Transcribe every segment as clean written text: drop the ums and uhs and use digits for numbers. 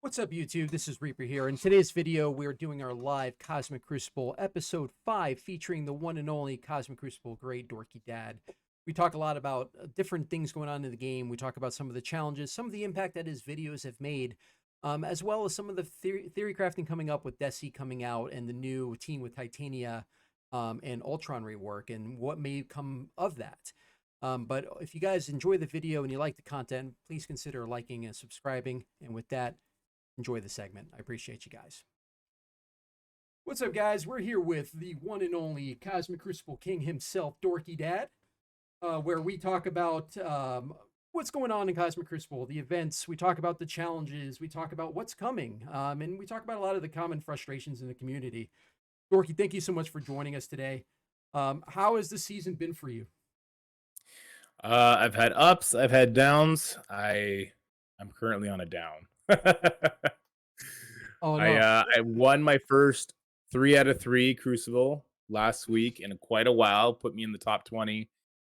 What's up, YouTube? This is Reaper here. In today's video, we're doing our live Cosmic Crucible episode 5 featuring the one and only Cosmic Crucible great Dorky Dad. We talk a lot about different things going on in the game. We talk about some of the challenges, some of the impact that his videos have made, as well as some of the theory crafting coming up with Deathseed coming out and the new team with Titania and Ultron rework and what may come of that. But if you guys enjoy the video and you like the content, please consider liking and subscribing. And with that, enjoy the segment. I appreciate you guys. What's up, guys? We're here with the one and only Cosmic Crucible King himself, Dorky Dad, where we talk about what's going on in Cosmic Crucible, the events. We talk about the challenges. We talk about what's coming. And we talk about a lot of the common frustrations in the community. Dorky, thank you so much for joining us today. How has the season been for you? I've had ups, I've had downs. I'm currently on a down. Oh, I no. I won my first 3 out of 3 Crucible last week in quite a while, put me in the top 20,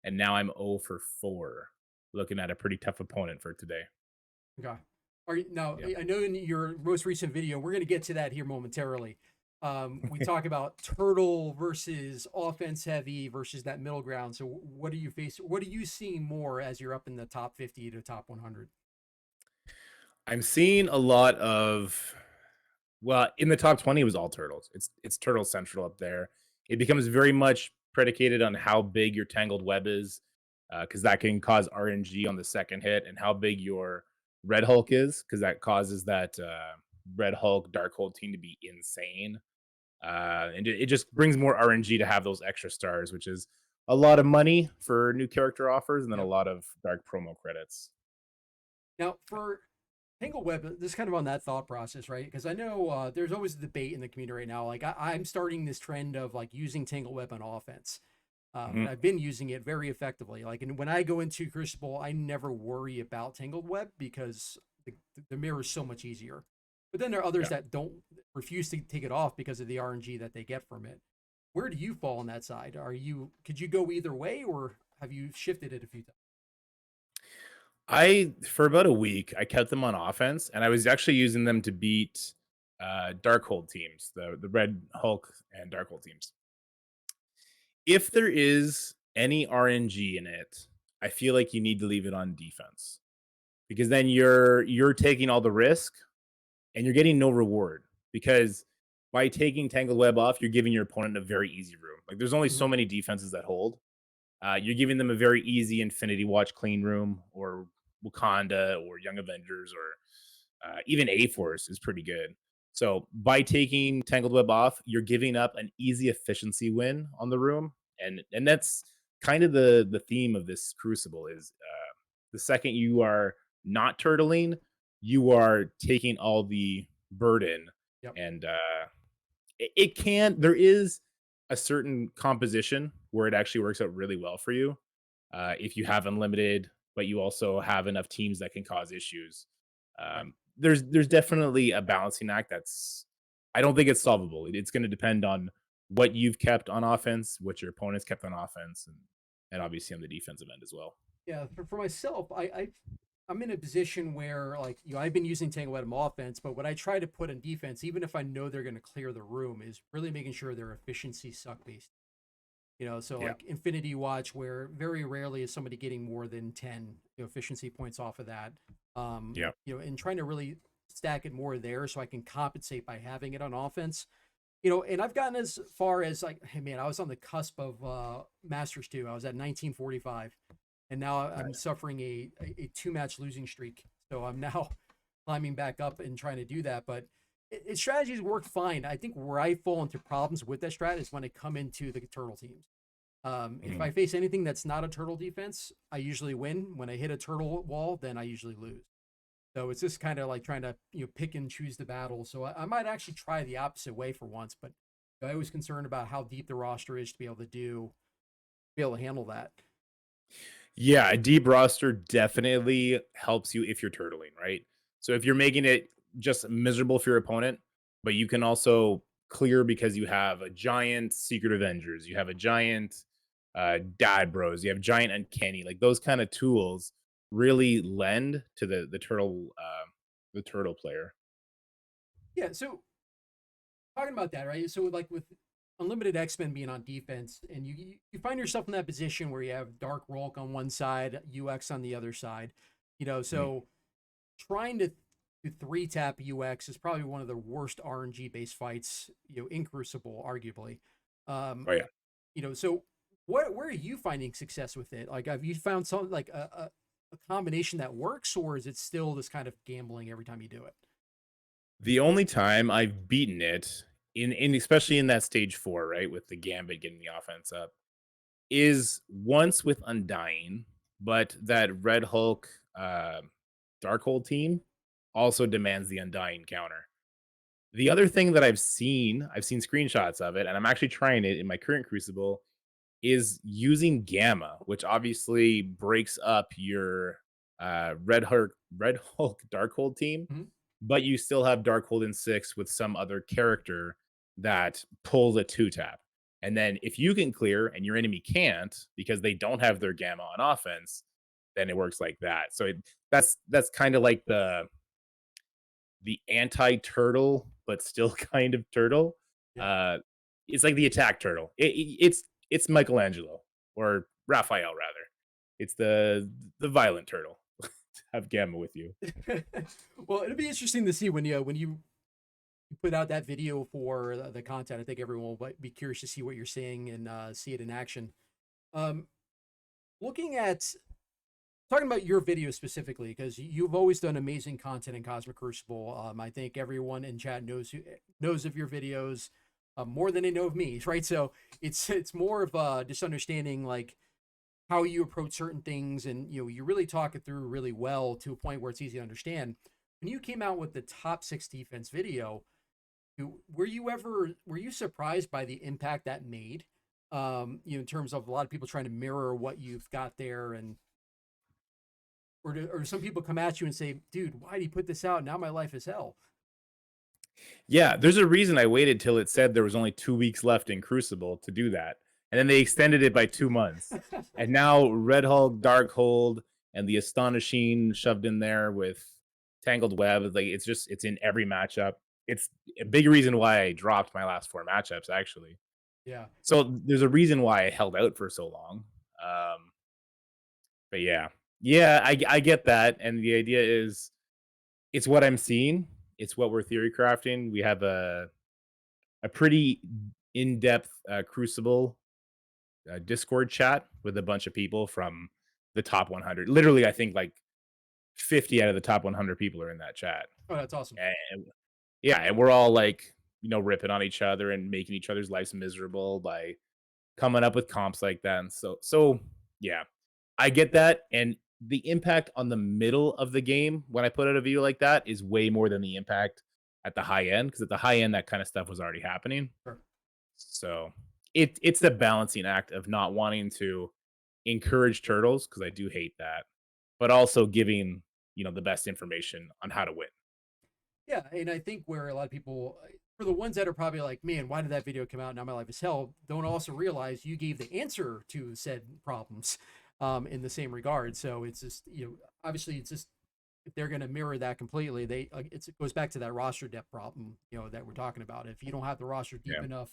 and now I'm 0 for 4, looking at a pretty tough opponent for today. Okay. Are you, now, Yep. I know in your most recent video, we're going to get to that here momentarily. We talk about turtle versus offense heavy versus that middle ground. So what are you facing? What are you seeing more as you're up in the top 50 to top 100? I'm seeing a lot of in the top 20 it was all turtles. It's turtle central up there. It becomes very much predicated on how big your tangled web is, because that can cause RNG on the second hit, and how big your Red Hulk is, because that causes that Red Hulk Dark Hold team to be insane. And it just brings more RNG to have those extra stars, which is a lot of money for new character offers, and then a Yep. lot of dark promo credits. Now for Tangle Web, this is kind of on that thought process, right? Because I know there's always a debate in the community right now. Like I'm starting this trend of like using Tangle Web on offense. And Mhm. I've been using it very effectively. Like, and when I go into Crucible, I never worry about Tangled Web because the mirror is so much easier. But then there are others Yeah. that don't refuse to take it off because of the RNG that they get from it. Where do you fall on that side? Could you go either way, or have you shifted it a few times? I for about a week, I kept them on offense, and I was actually using them to beat Darkhold teams, the Red Hulk and Darkhold teams. If there is any RNG in it, I feel like you need to leave it on defense, because then you're taking all the risk and you're getting no reward, because by taking Tangled Web off, you're giving your opponent a very easy room. Like, there's only so Mhm. many defenses that hold. You're giving them a very easy Infinity Watch clean room, or Wakanda, or Young Avengers, or even A Force is pretty good. So by taking Tangled Web off, you're giving up an easy efficiency win on the room, and that's kind of the theme of this Crucible is the second you are not turtling, you are taking all the burden, Yep. and it can there is a certain composition where it actually works out really well for you, if you have unlimited, but you also have enough teams that can cause issues. Right. There's definitely a balancing act that's I don't think it's solvable. It's going to depend on what you've kept on offense, what your opponent's kept on offense, and obviously on the defensive end as well. Yeah. For myself, I'm in a position where like I've been using Tangle Web on offense, but what I try to put in defense, even if I know they're going to clear the room, is really making sure their efficiency suck based. So Yeah, like Infinity Watch, where very rarely is somebody getting more than 10 efficiency points off of that. yeah. And trying to really stack it more there so I can compensate by having it on offense. And I've gotten as far as like, hey man, I was on the cusp of Masters 2. I was at 1945, and now I'm Nice. suffering a two-match losing streak. So I'm now climbing back up and trying to do that. But strategies work fine. I think where I fall into problems with that strat is when I come into the turtle teams. If Mhm. I face anything that's not a turtle defense, I usually win. When I hit a turtle wall, then I usually lose. So it's just kind of like trying to pick and choose the battle. So I might actually try the opposite way for once, but I was concerned about how deep the roster is to be able to handle that. Yeah, a deep roster definitely helps you if you're turtling, right? So if you're making it just miserable for your opponent, but you can also clear because you have a giant Secret Avengers, you have a giant Dad Bros, you have giant Uncanny, like those kind of tools really lend to the turtle player. Yeah, so talking about that, right? So like with unlimited X-Men being on defense, and you find yourself in that position where you have Dark Rolk on one side, UX on the other side. Mhm. So trying to three tap UX is probably one of the worst RNG based fights, in Crucible, arguably. Um, Oh yeah. so where are you finding success with it? Like, have you found something like a combination that works, or is it still this kind of gambling every time you do it? The only time I've beaten it in especially in that stage 4, right, with the Gambit getting the offense up, is once with Undying, but that Red Hulk, Darkhold team also demands the Undying counter. The other thing that I've seen screenshots of it, and I'm actually trying it in my current Crucible, is using Gamma, which obviously breaks up your Red Hulk Darkhold team, Mhm. but you still have Darkhold in 6 with some other character that pulls a 2-tap. And then if you can clear and your enemy can't because they don't have their Gamma on offense, then it works like that. So that's kind of like the anti-turtle, but still kind of turtle. Yeah. Uh, it's like the attack turtle. It's Michelangelo or Raphael rather. It's the violent turtle. Have Gamma with you. Well, it'll be interesting to see when you put out that video for the content. I think everyone will be curious to see what you're saying and see it in action. Um, looking at talking about your video specifically, because you've always done amazing content in Cosmic Crucible. I think everyone in chat knows of your videos more than they know of me, right? So it's more of just understanding like how you approach certain things, and you really talk it through really well to a point where it's easy to understand. When you came out with the top six defense video, were you surprised by the impact that made? In terms of a lot of people trying to mirror what you've got there, and or some people come at you and say, "Dude, why did you put this out? Now my life is hell." Yeah, there's a reason I waited till it said there was only 2 weeks left in Crucible to do that, and then they extended it by 2 months. And now Red Hulk, Darkhold, and the Astonishing shoved in there with Tangled Web, like, it's in every matchup. It's a big reason why I dropped my last 4 matchups, actually. Yeah, So, there's a reason why I held out for so long. But yeah. Yeah, I get that, and the idea is it's what I'm seeing, it's what we're theory crafting. We have a pretty in-depth Crucible Discord chat with a bunch of people from the top 100. Literally, I think like 50 out of the top 100 people are in that chat. oh, that's awesome. And yeah, and we're all like, ripping on each other and making each other's lives miserable by coming up with comps like that. And so yeah, I get that. And the impact on the middle of the game when I put out a video like that is way more than the impact at the high end, because at the high end that kind of stuff was already happening. Sure. So it's the balancing act of not wanting to encourage turtles, because I do hate that, but also giving the best information on how to win. Yeah, and I think where a lot of people, for the ones that are probably like, "Man, why did that video come out? Now my life is hell," don't also realize you gave the answer to said problems, in the same regard. So it's just obviously it's just if they're going to mirror that completely, it goes back to that roster depth problem that we're talking about. If you don't have the roster deep Yeah. enough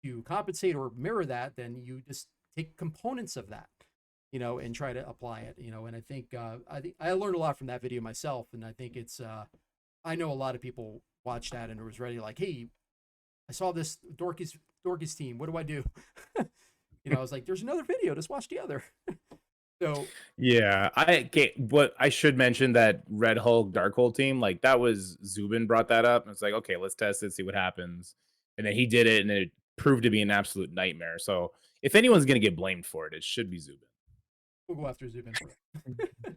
to compensate or mirror that, then you just take components of that, and try to apply it. And I think I learned a lot from that video myself, and I think it's I know a lot of people watched that and was ready like, hey, I saw this Dorky's team. What do I do? I was like, there's another video. Just watch the other. So Yeah, I get, but I should mention that Red Hulk Darkhold team, like that was Zubin brought that up. And it's like, okay, let's test it, see what happens. And then he did it, and it proved to be an absolute nightmare. So if anyone's gonna get blamed for it, it should be Zubin. we'll go after Zubin.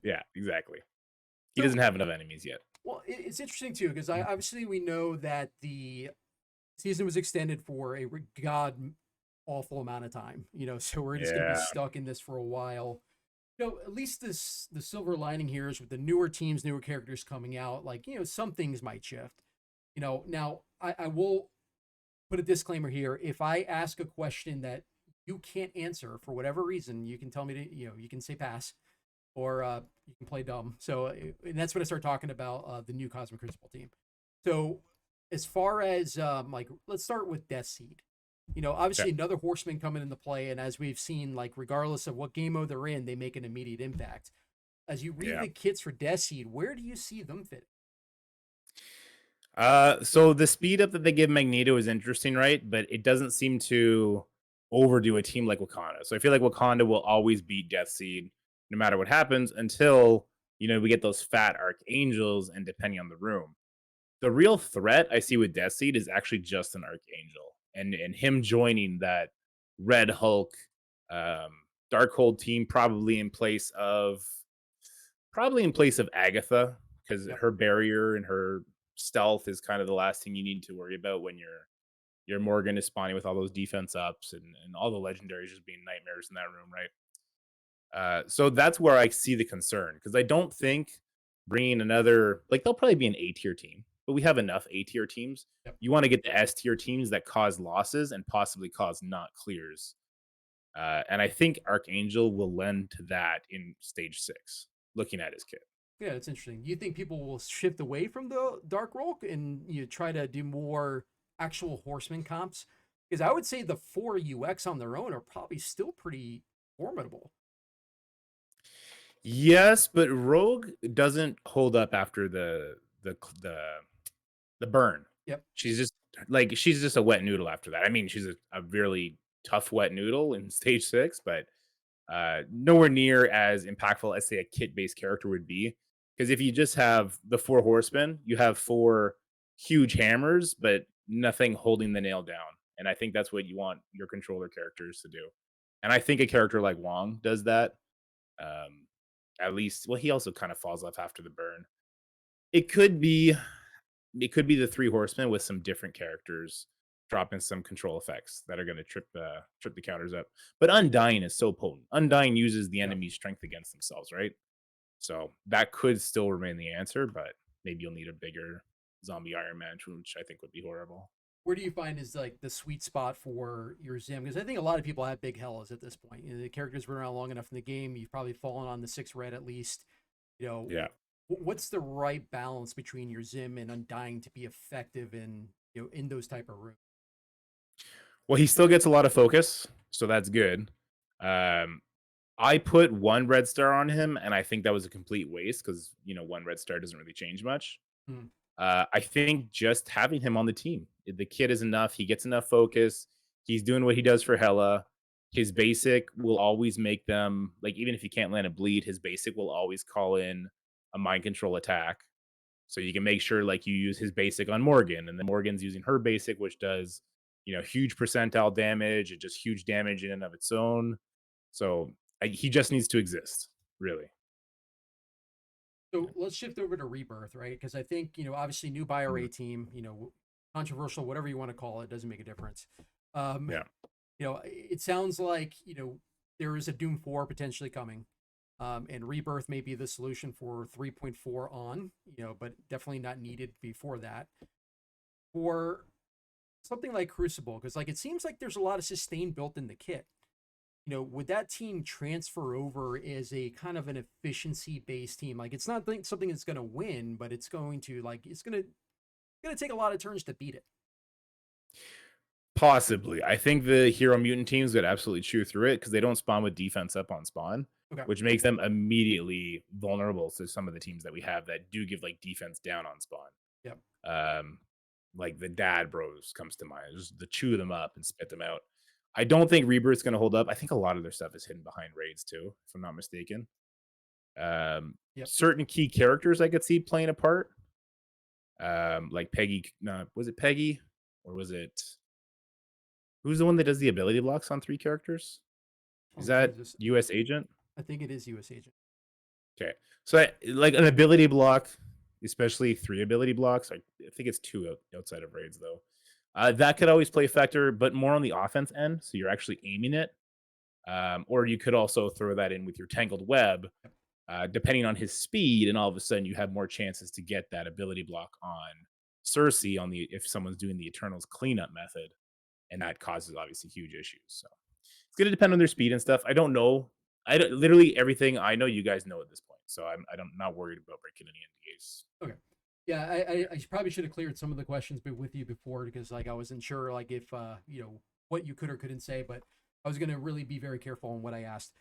Yeah, exactly. He So doesn't have enough enemies yet. well, it's interesting too because I obviously we know that the season was extended for a god awful amount of time. So we're just gonna be Yeah. stuck in this for a while. At least the silver lining here is with the newer teams, newer characters coming out, like, some things might shift. Now I will put a disclaimer here. If I ask a question that you can't answer for whatever reason, you can tell me to, you can say pass or you can play dumb. So, and that's when I start talking about the new Cosmic Crucible team. So As far as like, let's start with Deathseed. Okay. Obviously another horseman coming into play, and as we've seen, like regardless of what game mode they're in, they make an immediate impact. As you read Yeah. the kits for Deathseed, where do you see them fit? So the speed up that they give Magneto is interesting, right? But it doesn't seem to overdo a team like Wakanda. So I feel like Wakanda will always beat Deathseed no matter what happens until we get those fat archangels, and depending on the room. The real threat I see with Deathseed is actually just an archangel, and him joining that Red Hulk, um, Darkhold team, probably in place of Agatha, because Yep. her barrier and her stealth is kind of the last thing you need to worry about when your Morgan is spawning with all those defense ups, and all the legendaries just being nightmares in that room, right? So that's where I see the concern, because I don't think bringing another, like, they'll probably be an A tier team, but we have enough A tier teams. Yep. You want to get the S tier teams that cause losses and possibly cause not clears. And I think Archangel will lend to that in stage 6, looking at his kit. Yeah, it's interesting. You think people will shift away from the Dark Rolk and try to do more actual horseman comps? Because I would say the four UX on their own are probably still pretty formidable. Yes, but Rogue doesn't hold up after the burn. Yep. She's just a wet noodle after that. I mean, she's a really tough wet noodle in stage 6, but nowhere near as impactful as say a kit-based character would be. Because if you just have the four horsemen, you have four huge hammers, but nothing holding the nail down. And I think that's what you want your controller characters to do. And I think a character like Wong does that. Um, at least, well, he also kind of falls off after the burn. It could be it could be the three horsemen with some different characters dropping some control effects that are going to trip the counters up. But Undying is so potent. Undying uses the Yep. enemy's strength against themselves, right? So that could still remain the answer, but maybe you'll need a bigger zombie Iron Man, which I think would be horrible. Where do you find is like the sweet spot for your Zim? Because I think a lot of people have big hellas at this point. The character's been around long enough in the game. You've probably fallen on the six red at least. Yeah. What's the right balance between your Zim and Undying to be effective in in those type of rooms? Well, he still gets a lot of focus, so that's good. Um, I put one red star on him, and I think that was a complete waste because one red star doesn't really change much. Hmm. I think just having him on the team, the kid is enough. He gets enough focus. He's doing what he does for Hela. His basic will always make them, like, even if he can't land a bleed, his basic will always call in a mind control attack. So you can make sure like you use his basic on Morgan, and then Morgan's using her basic, which does huge percentile damage and just huge damage in and of its own. So he just needs to exist, really. So let's shift over to Rebirth, right? Because I think, obviously new buyer Mm, A team, controversial, whatever you want to call it, doesn't make a difference. Um, yeah. it sounds like, there is a Doom 4 potentially coming. And Rebirth may be the solution for 3.4 on, but definitely not needed before that. For something like Crucible, because like it seems like there's a lot of sustain built in the kit. Would that team transfer over as a kind of an efficiency based team? Like it's not something that's going to win, but it's going to it's going to take a lot of turns to beat it. Possibly. I think the hero mutant teams would absolutely chew through it because they don't spawn with defense up on spawn, Okay. which makes them immediately vulnerable to some of the teams that we have that do give like defense down on spawn. Yep. Um, like the Dad Bros comes to mind, just the chew them up and spit them out. I don't think Rebirth's going to hold up. I think a lot of their stuff is hidden behind raids too, if I'm not mistaken. Yep. Certain key characters I could see playing a part, like Peggy. No, was it Peggy or was it who's the one that does the ability blocks on 3 characters? Is Oh that Jesus. US Agent? I think it is US Agent. Okay. So, like an ability block, especially 3 ability blocks, I think it's 2 outside of raids, though. That could always play a factor, but more on the offense end, so you're actually aiming it. Or you could also throw that in with your Tangled Web, Yep. depending on his speed, and all of a sudden you have more chances to get that ability block on Cersei if someone's doing the Eternals cleanup method, and that causes obviously huge issues. So it's gonna depend on their speed and stuff. I don't know. I don't, literally everything I know, you guys know at this point. So I'm not worried about breaking any NDAs. Okay. Yeah, I probably should have cleared some of the questions with you before because like I wasn't sure like if what you could or couldn't say, but I was gonna really be very careful on what I asked.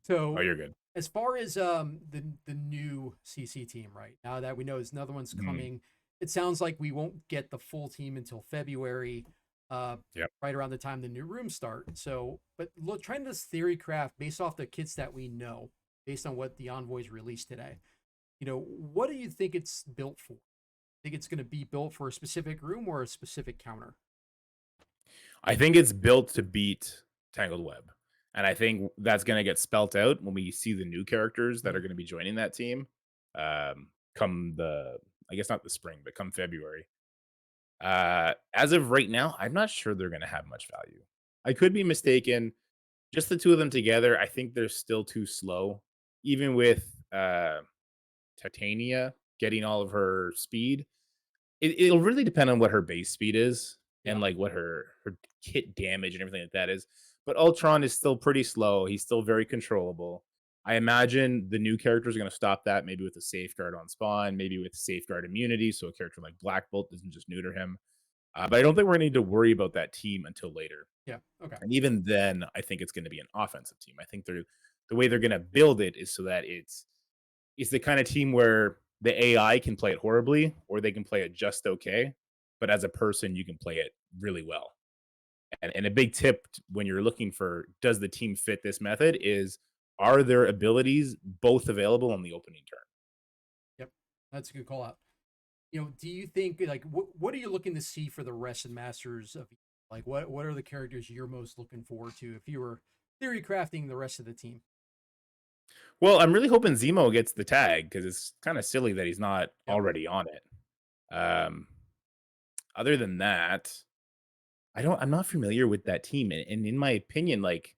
Oh, So you're good. as far as the new CC team, right now that we know is another one's Mhm. coming, it sounds like we won't get the full team until February, uh, Yep. right around the time the new rooms start. So, but look, trying this theory craft based off the kits that we know, based on what the envoys released today. What do you think it's built for? Think it's going to be built for a specific room or a specific counter? I think it's built to beat Tangled Web. And I think that's going to get spelt out when we see the new characters that are Mhm. going to be joining that team. Come the, I guess not the spring, but come February. As of right now, I'm not sure they're going to have much value. I could be mistaken. Just the two of them together, I think they're still too slow. Even with Titania getting all of her speed, it'll really depend on what her base speed is and Yeah. like what her kit damage and everything like that is. But Ultron is still pretty slow. He's still very controllable. I imagine the new characters are going to stop that maybe with a safeguard on spawn, maybe with safeguard immunity, so a character like Black Bolt doesn't just neuter him. But I don't think we're going to need to worry about that team until later. Yeah. Okay. And even then, I think it's going to be an offensive team. I think the way they're going to build it is so that it's the kind of team where the AI can play it horribly or they can play it just okay, but as a person, you can play it really well. And a big tip when you're looking for does the team fit this method is are their abilities both available on the opening turn? Yep. That's a good call out. Do you think like what are you looking to see for the rest of Masters of like what are the characters you're most looking forward to if you were theory crafting the rest of the team? Well, I'm really hoping Zemo gets the tag because it's kind of silly that he's not Yep. already on it. Um, Other than that, I'm not familiar with that team. And in my opinion, like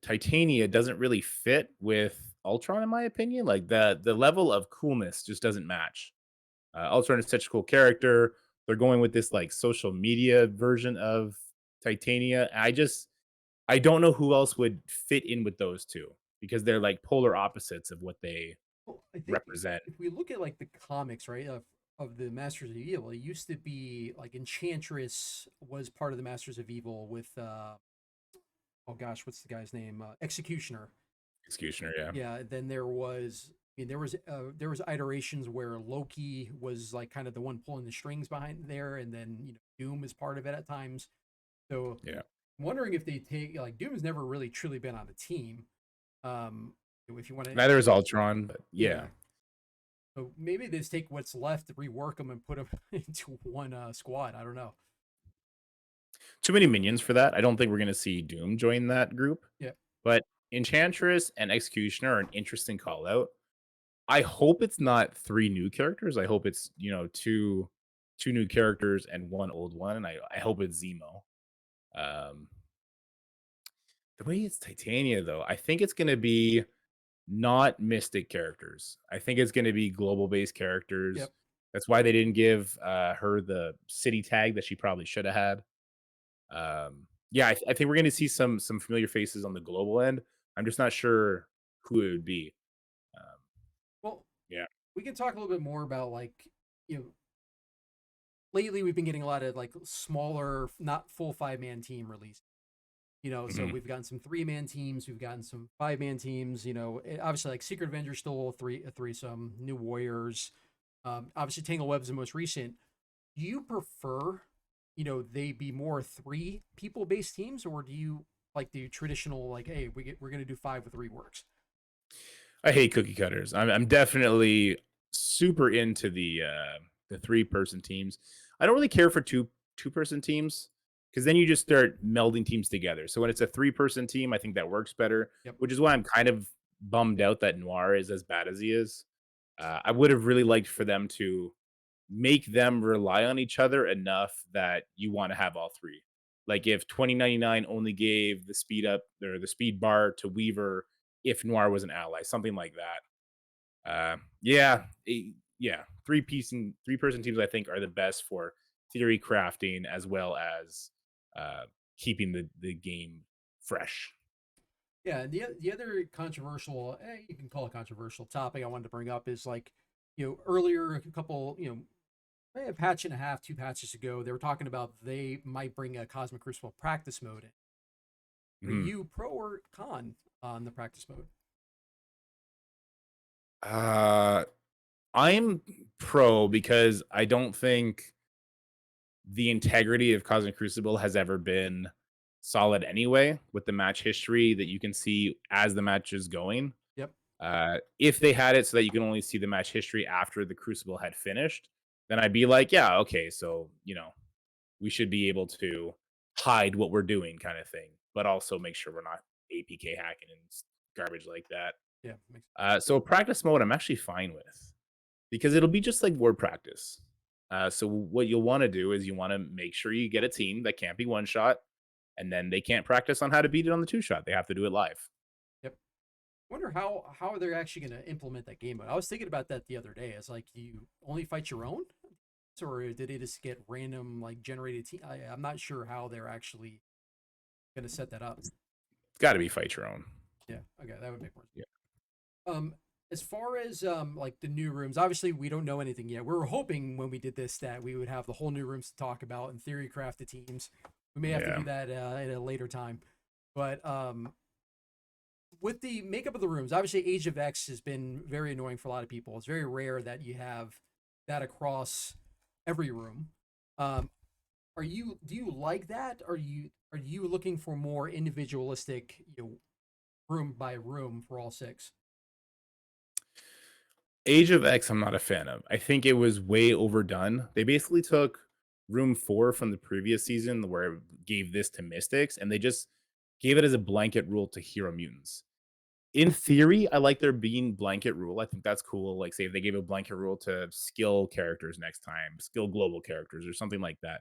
Titania doesn't really fit with Ultron, in my opinion. Like the level of coolness just doesn't match. Ultron is such a cool character. They're going with this like social media version of Titania. I don't know who else would fit in with those two because they're like polar opposites of what they Well, I think represent. if we look at like the comics, right, of the Masters of Evil, it used to be like Enchantress was part of the Masters of Evil with oh gosh, what's the guy's name? Executioner. Executioner, yeah. Yeah, then there was iterations where Loki was like kind of the one pulling the strings behind there, and then Doom is part of it at times. So Yeah. I'm wondering if they take like Doom has never really truly been on a team. Um, if you want to, Neither is Ultron, but yeah. yeah. So maybe they just take what's left, rework them, and put them into one squad. I don't know. Too many minions for that. I don't think we're gonna see Doom join that group. Yeah, But Enchantress and Executioner are an interesting call out. I hope it's not 3 new characters. I hope it's, two new characters and 1 old one, and I hope it's Zemo. Um, the way it's Titania, though, I think it's gonna be not Mystic characters. I think it's gonna be global-based characters. yep. That's why they didn't give, her the city tag that she probably shoulda had. Yeah, I think we're gonna see some familiar faces on the global end. I'm just not sure who it would be. Um, Well, yeah. we can talk a little bit more about like you know lately we've been getting a lot of like smaller, not full 5-man team release. So Mhm. we've gotten some 3-man teams, we've gotten some 5-man teams. Obviously like Secret Avengers still a threesome, New Warriors. Obviously Tangle Web's the most recent. Do you prefer, they be more 3 people based teams, or do you like the traditional like, hey, we're gonna do 5 with reworks? I hate cookie cutters. I'm definitely super into the 3-person teams. I don't really care for two-person teams because then you just start melding teams together. So when it's a 3-person team, I think that works better, Yep. which is why I'm kind of bummed out that Noir is as bad as he is. I would have really liked for them to make them rely on each other enough that you want to have all 3. Like if 2099 only gave the speed up or the speed bar to Weaver if Noir was an ally, something like that. Yeah, yeah, 3-person teams I think are the best for theory crafting as well as uh, keeping the game fresh. Yeah, the other controversial, you can call it controversial topic I wanted to bring up is like, earlier, a couple, maybe a patch and a half, 2 patches ago, they were talking about they might bring a Cosmic Crucible practice mode in. Are Mhm. you pro or con on the practice mode? Uh, I'm pro because I don't think the integrity of Cosmic Crucible has ever been solid anyway, with the match history that you can see as the match is going. Yep. If they had it so that you can only see the match history after the Crucible had finished, then I'd be like, yeah, okay, so we should be able to hide what we're doing, kind of thing, but also make sure we're not APK hacking and garbage like that. Yeah. Makes So practice mode, I'm actually fine with because it'll be just like word practice. So what you'll want to do is you want to make sure you get a team that can't be one shot, and then they can't practice on how to beat it on the two shot. They have to do it live. Yep. Wonder how they're actually going to implement that game mode. I was thinking about that the other day. It's like, do you only fight your own, or did they just get random like generated team? I'm not sure how they're actually going to set that up. It's got to be fight your own. Yeah. Okay, that would make more sense. Yeah. Um, as far as like the new rooms, obviously we don't know anything yet. We were hoping when we did this that we would have the whole new rooms to talk about and theory craft the teams. We may have to Yeah. do that at a later time. But with the makeup of the rooms, obviously Age of X has been very annoying for a lot of people. It's very rare that you have that across every room. Um, do you like that? Are you looking for more individualistic, room by room for all six? Age of X, I'm not a fan of. I think it was way overdone. They basically took Room 4 from the previous season where it gave this to Mystics, and they just gave it as a blanket rule to Hero Mutants. In theory, I like there being blanket rule. I think that's cool. Like, say if they gave a blanket rule to skill characters next time, skill global characters, or something like that.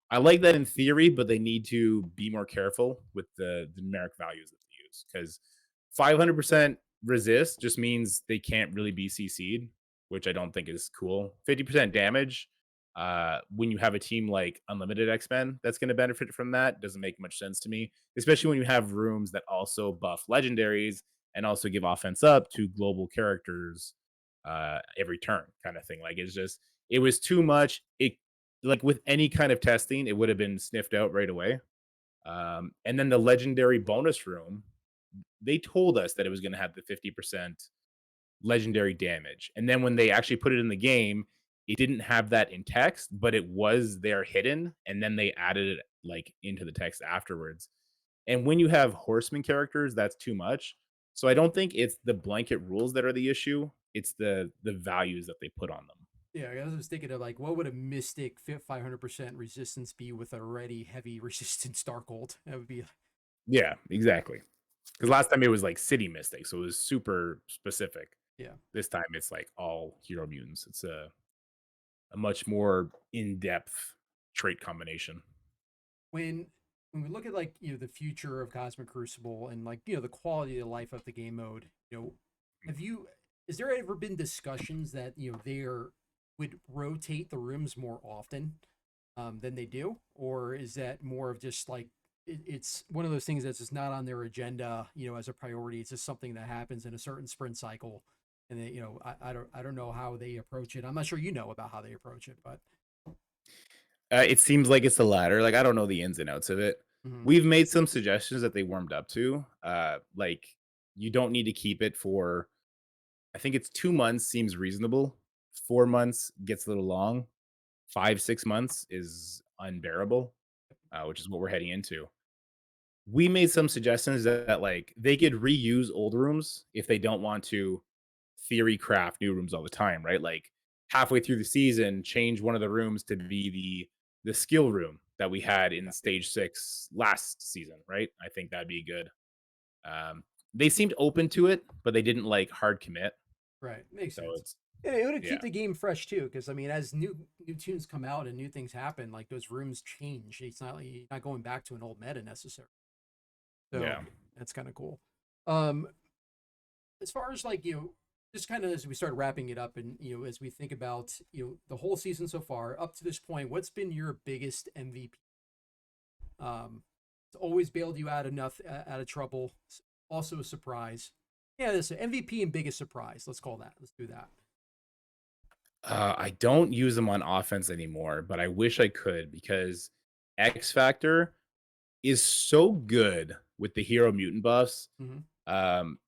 I like that in theory, but they need to be more careful with the numeric values that they use because 500% resist just means they can't really be CC'd, which I don't think is cool. 50% damage, when you have a team like Unlimited X-Men that's going to benefit from that doesn't make much sense to me, especially when you have rooms that also buff legendaries and also give offense up to global characters every turn, kind of thing. Like it was too much. It like with any kind of testing, it would have been sniffed out right away. And then the legendary bonus room, they told us that it was going to have the 50% legendary damage. And then when they actually put it in the game, it didn't have that in text, but it was there hidden. And then they added it like into the text afterwards. And when you have horseman characters, that's too much. So I don't think it's the blanket rules that are the issue. It's the values that they put on them. Yeah, I was thinking of like, what would a Mystic fit 500% resistance be with already heavy resistance Darkhold? That would be, Yeah, exactly. Because last time it was like city mystic, so it was super specific. yeah. This time it's like all hero mutants. It's a much more in-depth trait combination. When when we look at like the future of Cosmic Crucible and like the quality of life of the game mode, have you has there ever been discussions that there would rotate the rooms more often than they do, or is that more of just like it's one of those things that's just not on their agenda, as a priority. It's just something that happens in a certain sprint cycle, and they, I don't know how they approach it. I'm not sure about how they approach it, but It seems like it's the latter. Like I don't know the ins and outs of it. mhm. We've made some suggestions that they warmed up to. Like you don't need to keep it for. I think it's 2 months seems reasonable. 4 months gets a little long. 5 6 months is unbearable, which is what we're heading into. We made some suggestions that like they could reuse old rooms if they don't want to theory craft new rooms all the time, right? Like halfway through the season, change one of the rooms to be the skill room that we had in stage 6 last season, right? I think that'd be good. They seemed open to it, but they didn't like hard commit. Right, makes So sense. it's Yeah, it would yeah. keep the game fresh too, because I mean, as new tunes come out and new things happen, like those rooms change. It's not like you're not going back to an old meta necessarily. So Yeah. that's kind of cool. Um, as far as like just kind of as we start wrapping it up, and as we think about the whole season so far up to this point, what's been your biggest MVP? It's always bailed you out enough out of trouble. Also a surprise. Yeah, this MVP and biggest surprise. Let's call that. Let's do that. I don't use them on offense anymore, but I wish I could because X Factor is so good with the hero mutant buffs. Hmm. Um,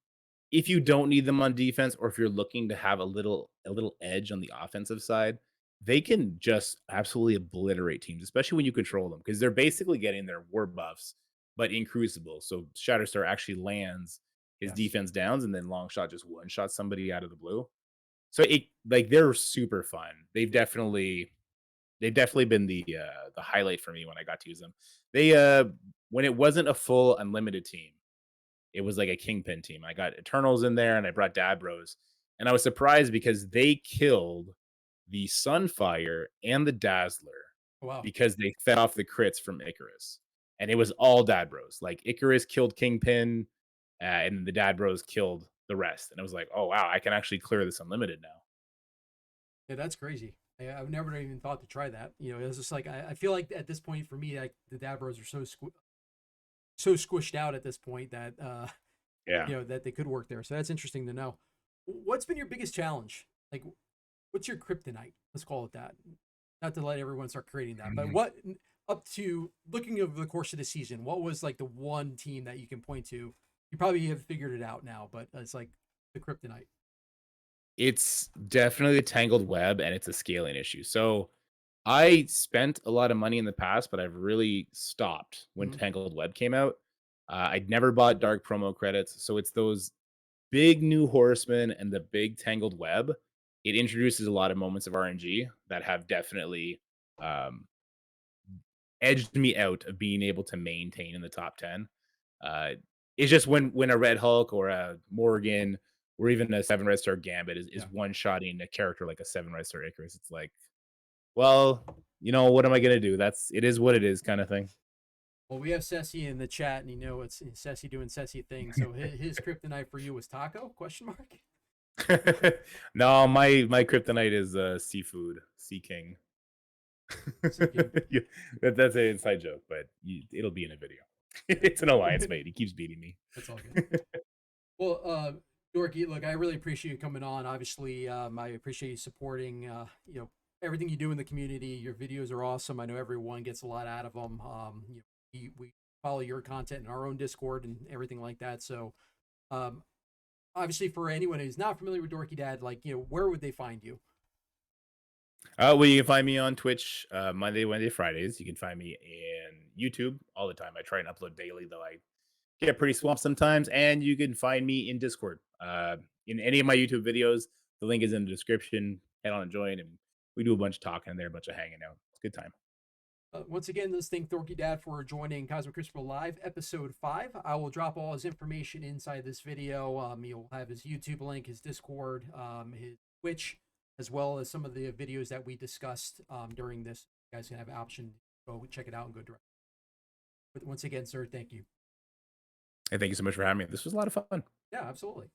if you don't need them on defense, or if you're looking to have a little edge on the offensive side, they can just absolutely obliterate teams, especially when you control them, because they're basically getting their war buffs, but in Crucible. So Shatterstar actually lands his Yes. defense downs, and then Longshot just one shot somebody out of the blue. So it like they're super fun. They've definitely been the highlight for me when I got to use them. They when it wasn't a full unlimited team, it was like a kingpin team. I got Eternals in there and I brought Dabros. And I was surprised because they killed the Sunfire and the Dazzler Oh, wow. because they fed off the crits from Icarus. And it was all Dadbros. Like Icarus killed Kingpin, and the Dadbros killed the rest. And I was like, oh wow, I can actually clear this unlimited now. Yeah, that's crazy. I've never even thought to try that. It's just like I feel like at this point for me, like the Dabros are so squished out at this point that Yeah. that they could work there. So that's interesting to know. What's been your biggest challenge? Like, what's your kryptonite? Let's call it that. Not to let everyone start creating that, but what up to looking over the course of the season, what was like the one team that you can point to? You probably have figured it out now, but it's like the kryptonite. It's definitely a tangled web and it's a scaling issue. So I spent a lot of money in the past, but I've really stopped when Hmm. Tangled Web came out. I'd never bought dark promo credits. So it's those big new horsemen and the big Tangled Web. It introduces a lot of moments of RNG that have definitely um, edged me out of being able to maintain in the top 10. Uh, it's just when a Red Hulk or a Morgan or even a 7 Red Star Gambit is Yeah. one shotting a character like a 7 Red Star Icarus, it's like, well, what am I gonna do? It is what it is kind of thing. Well, we have Ceci in the chat, and it's Ceci doing Ceci things. So his kryptonite for you was taco? Question mark. No, my kryptonite is seafood, sea king. Seeking. Yeah, that's an inside joke, but it'll be in a video. It's an alliance mate. He keeps beating me. That's all good. Well, Dorky, look, I really appreciate you coming on. Obviously, I appreciate you supporting, everything you do in the community. Your videos are awesome. I know everyone gets a lot out of them. We follow your content in our own Discord and everything like that. So, um, obviously, for anyone who's not familiar with Dorky Dad, like, where would they find you? Well, you can find me on Twitch Monday, Wednesday, Fridays. You can find me in YouTube all the time. I try and upload daily, though I get pretty swamped sometimes. And you can find me in Discord. In any of my YouTube videos, the link is in the description. Head on and join, and we do a bunch of talking there, a bunch of hanging out. It's a good time. Once again, let's thank Dorky Dad for joining Cosmic Crucible Live, Episode 5. I will drop all his information inside this video. You'll have his YouTube link, his Discord, his Twitch, as well as some of the videos that we discussed during this. You guys can have an option to go check it out and go direct. But once again, sir, thank you. Hey, thank you so much for having me. This was a lot of fun. Yeah, absolutely.